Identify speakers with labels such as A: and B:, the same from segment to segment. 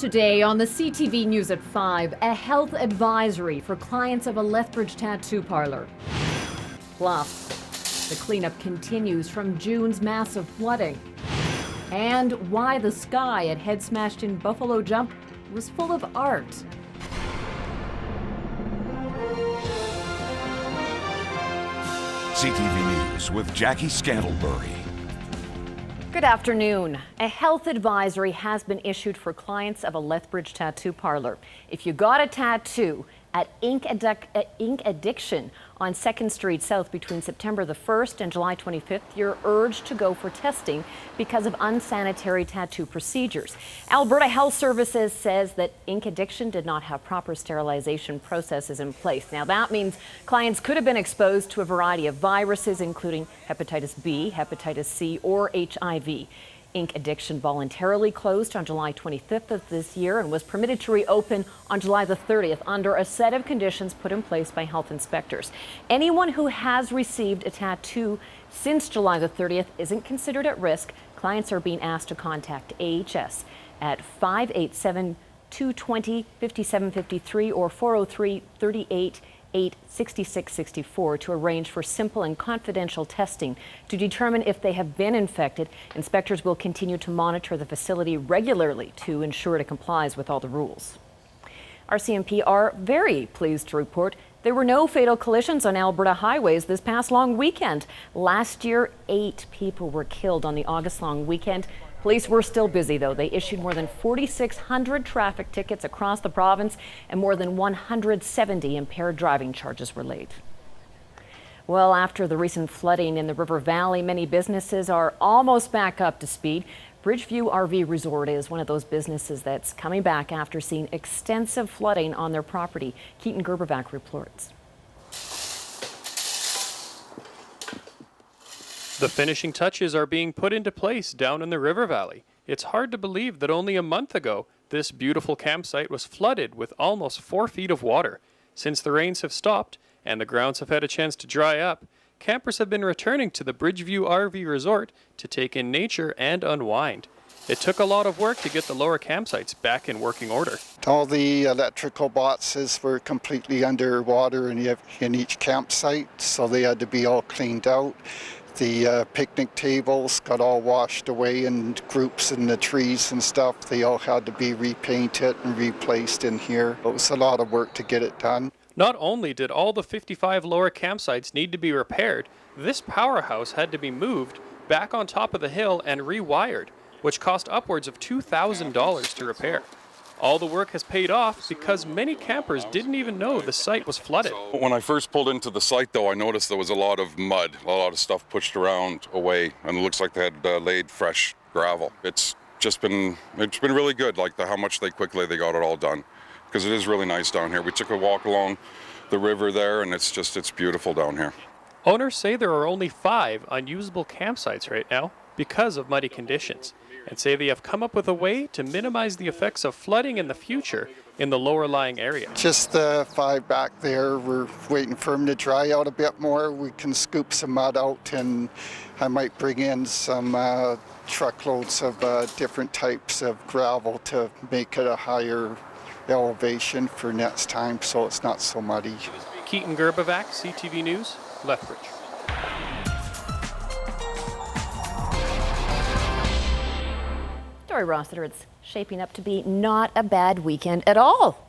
A: Today on the CTV News at 5, a health advisory for clients of a Lethbridge tattoo parlor. Plus, the cleanup continues from June's massive flooding. And why the sky at Head Smashed In Buffalo Jump was full of art.
B: CTV News with Jackie Scantlebury.
A: Good afternoon. A health advisory has been issued for clients of a Lethbridge tattoo parlor. If you got a tattoo at Ink Addiction on 2nd Street South between September the 1st and July 25th, you're urged to go for testing because of unsanitary tattoo procedures. Alberta Health Services says that Ink Addiction did not have proper sterilization processes in place. Now that means clients could have been exposed to a variety of viruses, including hepatitis B, hepatitis C, or HIV. Ink Addiction voluntarily closed on July 25th of this year and was permitted to reopen on July the 30th under a set of conditions put in place by health inspectors. Anyone who has received a tattoo since July the 30th isn't considered at risk. Clients are being asked to contact AHS at 587-220-5753 or 403-38-86664 to arrange for simple and confidential testing to determine if they have been infected. Inspectors will continue to monitor the facility regularly to ensure it complies with all the rules. RCMP are very pleased to report there were no fatal collisions on Alberta highways this past long weekend. Last year, 8 people were killed on the August long weekend. Police were still busy, though. They issued more than 4,600 traffic tickets across the province, and more than 170 impaired driving charges were laid. Well, after the recent flooding in the River Valley, many businesses are almost back up to speed. Bridgeview RV Resort is one of those businesses that's coming back after seeing extensive flooding on their property. Keaton Gerbervac reports.
C: The finishing touches are being put into place down in the River Valley. It's hard to believe that only a month ago, this beautiful campsite was flooded with almost 4 feet of water. Since the rains have stopped and the grounds have had a chance to dry up, campers have been returning to the Bridgeview RV Resort to take in nature and unwind. It took a lot of work to get the lower campsites back in working order.
D: All the electrical boxes were completely underwater in each campsite, so they had to be all cleaned out. The picnic tables got all washed away in groups in the trees and stuff. They all had to be repainted and replaced in here. It was a lot of work to get it done.
C: Not only did all the 55 lower campsites need to be repaired, this powerhouse had to be moved back on top of the hill and rewired, which cost upwards of $2,000 to repair. All the work has paid off because many campers didn't even know the site was flooded.
E: When I first pulled into the site, though, I noticed there was a lot of mud, a lot of stuff pushed around away, and it looks like they had laid fresh gravel. It's been really good, like how much quickly they got it all done, because it is really nice down here. We took a walk along the river there, and it's beautiful down here.
C: Owners say there are only 5 unusable campsites right now because of muddy conditions, and say they have come up with a way to minimize the effects of flooding in the future in the lower lying area.
D: Just the 5 back there, we're waiting for them to dry out a bit more. We can scoop some mud out, and I might bring in some truckloads of different types of gravel to make it a higher elevation for next time so it's not so muddy.
C: Keaton Gerbervac, CTV News, Lethbridge.
A: Dory Rossiter, it's shaping up to be not a bad weekend at all.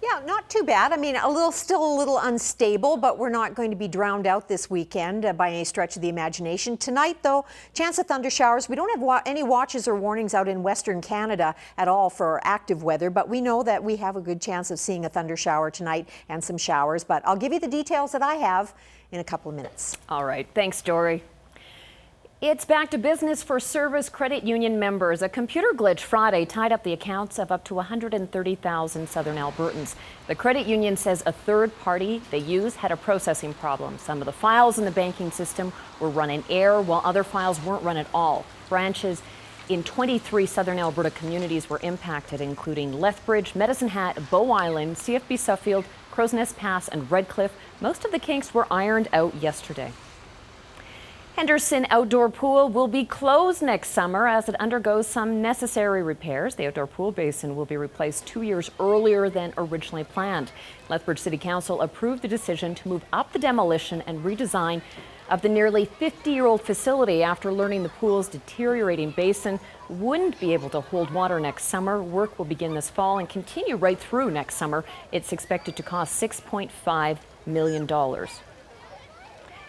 F: Yeah, not too bad. I mean, still a little unstable, but we're not going to be drowned out this weekend by any stretch of the imagination. Tonight, though, chance of thunder showers. We don't have any watches or warnings out in Western Canada at all for active weather, but we know that we have a good chance of seeing a thunder shower tonight and some showers. But I'll give you the details that I have in a couple of minutes.
A: All right. Thanks, Dory. It's back to business for Service Credit Union members. A computer glitch Friday tied up the accounts of up to 130,000 Southern Albertans. The credit union says a third party they use had a processing problem. Some of the files in the banking system were run in error, while other files weren't run at all. Branches in 23 Southern Alberta communities were impacted, including Lethbridge, Medicine Hat, Bow Island, CFB Suffield, Crow's Nest Pass, and Redcliffe. Most of the kinks were ironed out yesterday. Henderson Outdoor Pool will be closed next summer as it undergoes some necessary repairs. The outdoor pool basin will be replaced 2 years earlier than originally planned. Lethbridge City Council approved the decision to move up the demolition and redesign of the nearly 50-year-old facility after learning the pool's deteriorating basin wouldn't be able to hold water next summer. Work will begin this fall and continue right through next summer. It's expected to cost $6.5 million.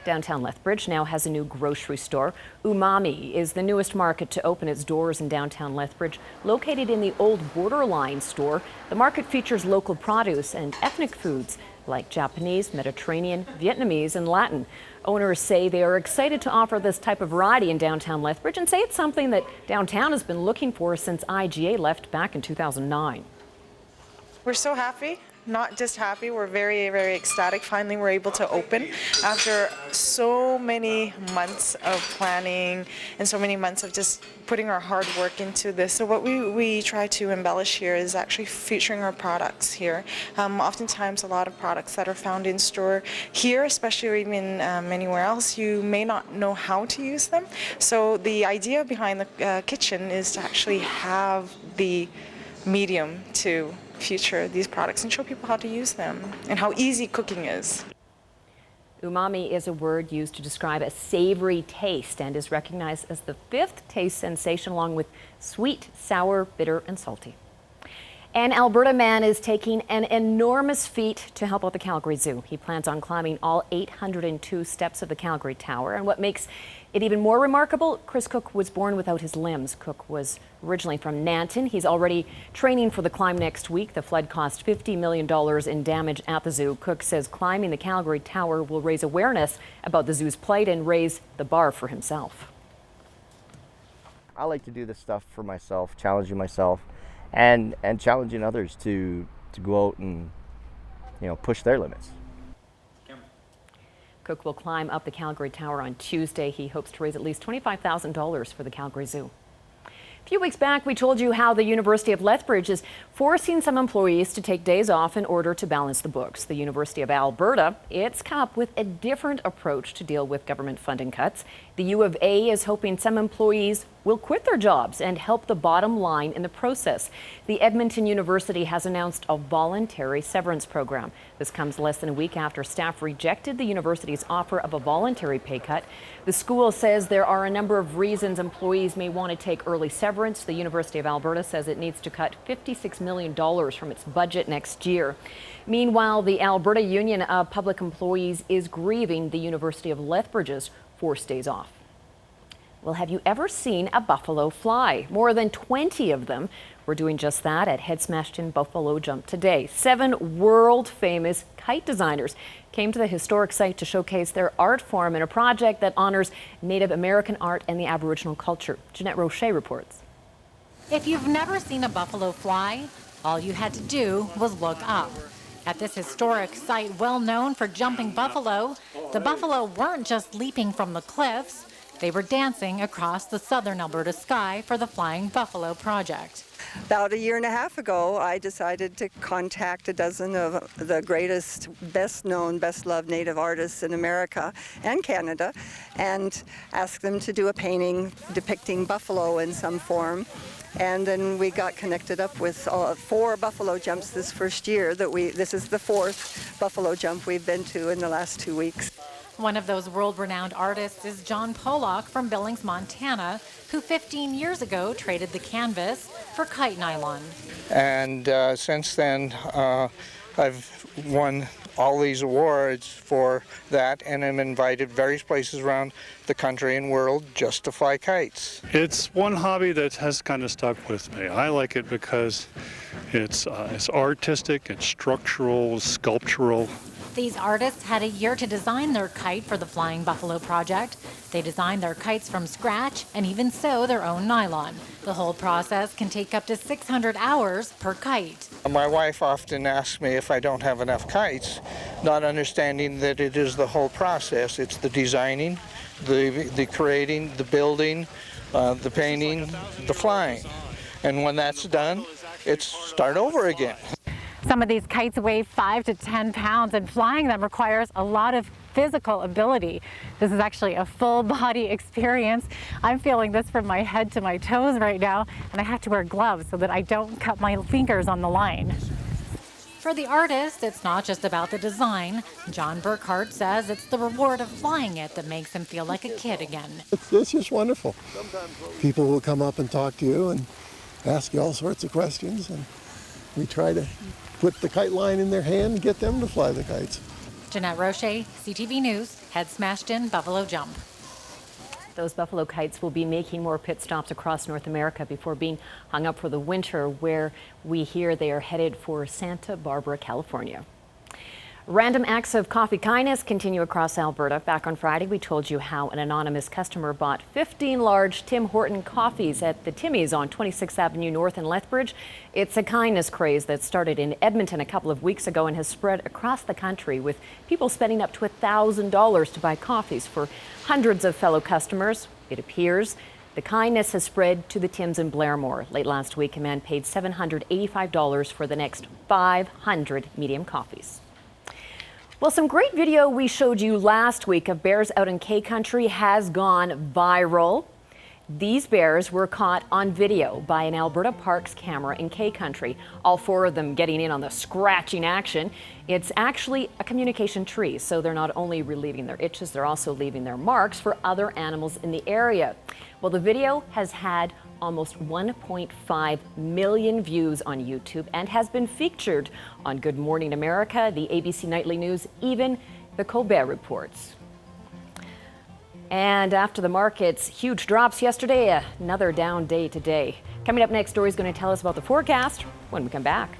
A: Downtown Lethbridge now has a new grocery store. Umami is the newest market to open its doors in downtown Lethbridge. Located in the old Borderline store, the market features local produce and ethnic foods like Japanese, Mediterranean, Vietnamese, and Latin. Owners say they are excited to offer this type of variety in downtown Lethbridge and say it's something that downtown has been looking for since IGA left back in 2009.
G: We're so happy. Not just happy, we're very, very ecstatic. Finally, we're able to open after so many months of planning and so many months of just putting our hard work into this. So what we try to embellish here is actually featuring our products here. Oftentimes, a lot of products that are found in store here, especially or even anywhere else, you may not know how to use them. So the idea behind the kitchen is to actually have the medium to feature these products and show people how to use them and how easy cooking is.
A: Umami is a word used to describe a savory taste and is recognized as the 5th taste sensation along with sweet, sour, bitter, and salty. An Alberta man is taking an enormous feat to help out the Calgary Zoo. He plans on climbing all 802 steps of the Calgary Tower. And what makes it even more remarkable, Chris Cook was born without his limbs. Cook was originally from Nanton. He's already training for the climb next week. The flood cost $50 million in damage at the zoo. Cook says climbing the Calgary Tower will raise awareness about the zoo's plight and raise the bar for himself.
H: I like to do this stuff for myself, challenging myself. And challenging others to go out and, push their limits.
A: Cook will climb up the Calgary Tower on Tuesday. He hopes to raise at least $25,000 for the Calgary Zoo. A few weeks back, we told you how the University of Lethbridge is forcing some employees to take days off in order to balance the books. The University of Alberta, it's come up with a different approach to deal with government funding cuts. The U of A is hoping some employees will quit their jobs and help the bottom line in the process. The Edmonton University has announced a voluntary severance program. This comes less than a week after staff rejected the university's offer of a voluntary pay cut. The school says there are a number of reasons employees may want to take early severance. The University of Alberta says it needs to cut $56 million from its budget next year. Meanwhile, the Alberta Union of Public Employees is grieving the University of Lethbridge's forced days off. Well, have you ever seen a buffalo fly? More than 20 of them were doing just that at Head Smashed In Buffalo Jump today. 7 world-famous kite designers came to the historic site to showcase their art form in a project that honors Native American art and the Aboriginal culture. Jeanette Roche reports.
I: If you've never seen a buffalo fly, all you had to do was look up. At this historic site well known for jumping buffalo, the buffalo weren't just leaping from the cliffs. They were dancing across the southern Alberta sky for the Flying Buffalo Project.
J: About a year and a half ago, I decided to contact a dozen of the greatest, best-known, best-loved Native artists in America and Canada and ask them to do a painting depicting buffalo in some form. And then we got connected up with 4 buffalo jumps this first year. This is the 4th buffalo jump we've been to in the last 2 weeks.
I: One of those world-renowned artists is John Pollock from Billings, Montana, who 15 years ago traded the canvas for kite nylon.
K: And since then, I've won all these awards for that, and I'm invited various places around the country and world just to fly kites.
L: It's one hobby that has kind of stuck with me. I like it because it's artistic, it's structural, sculptural.
I: These artists had a year to design their kite for the Flying Buffalo Project. They designed their kites from scratch and even sew their own nylon. The whole process can take up to 600 hours per kite.
K: My wife often asks me if I don't have enough kites, not understanding that it is the whole process. It's the designing, the creating, the building, the painting, the flying. And when that's done, it's start over again.
I: Some of these kites weigh 5 to 10 pounds, and flying them requires a lot of physical ability. This is actually a full body experience. I'm feeling this from my head to my toes right now, and I have to wear gloves so that I don't cut my fingers on the line. For the artist, it's not just about the design. John Burkhart says it's the reward of flying it that makes him feel like a kid again.
M: It's just wonderful. People will come up and talk to you and ask you all sorts of questions, and we try to put the kite line in their hand and get them to fly the kites.
I: Jeanette Roche, CTV News, head smashed in Buffalo Jump.
A: Those Buffalo kites will be making more pit stops across North America before being hung up for the winter, where we hear they are headed for Santa Barbara, California. Random acts of coffee kindness continue across Alberta. Back on Friday, we told you how an anonymous customer bought 15 large Tim Horton coffees at the Timmy's on 26th Avenue North in Lethbridge. It's a kindness craze that started in Edmonton a couple of weeks ago and has spread across the country, with people spending up to $1,000 to buy coffees for hundreds of fellow customers. It appears the kindness has spread to the Tims in Blairmore. Late last week, a man paid $785 for the next 500 medium coffees. Well, some great video we showed you last week of bears out in K Country has gone viral. These bears were caught on video by an Alberta Parks camera in K Country, all 4 of them getting in on the scratching action. It's actually a communication tree, so they're not only relieving their itches, they're also leaving their marks for other animals in the area. Well, the video has had almost 1.5 million views on YouTube and has been featured on Good Morning America, the ABC Nightly News, even the Colbert Reports. And after the market's huge drops yesterday, another down day today. Coming up next, Dory's going to tell us about the forecast when we come back.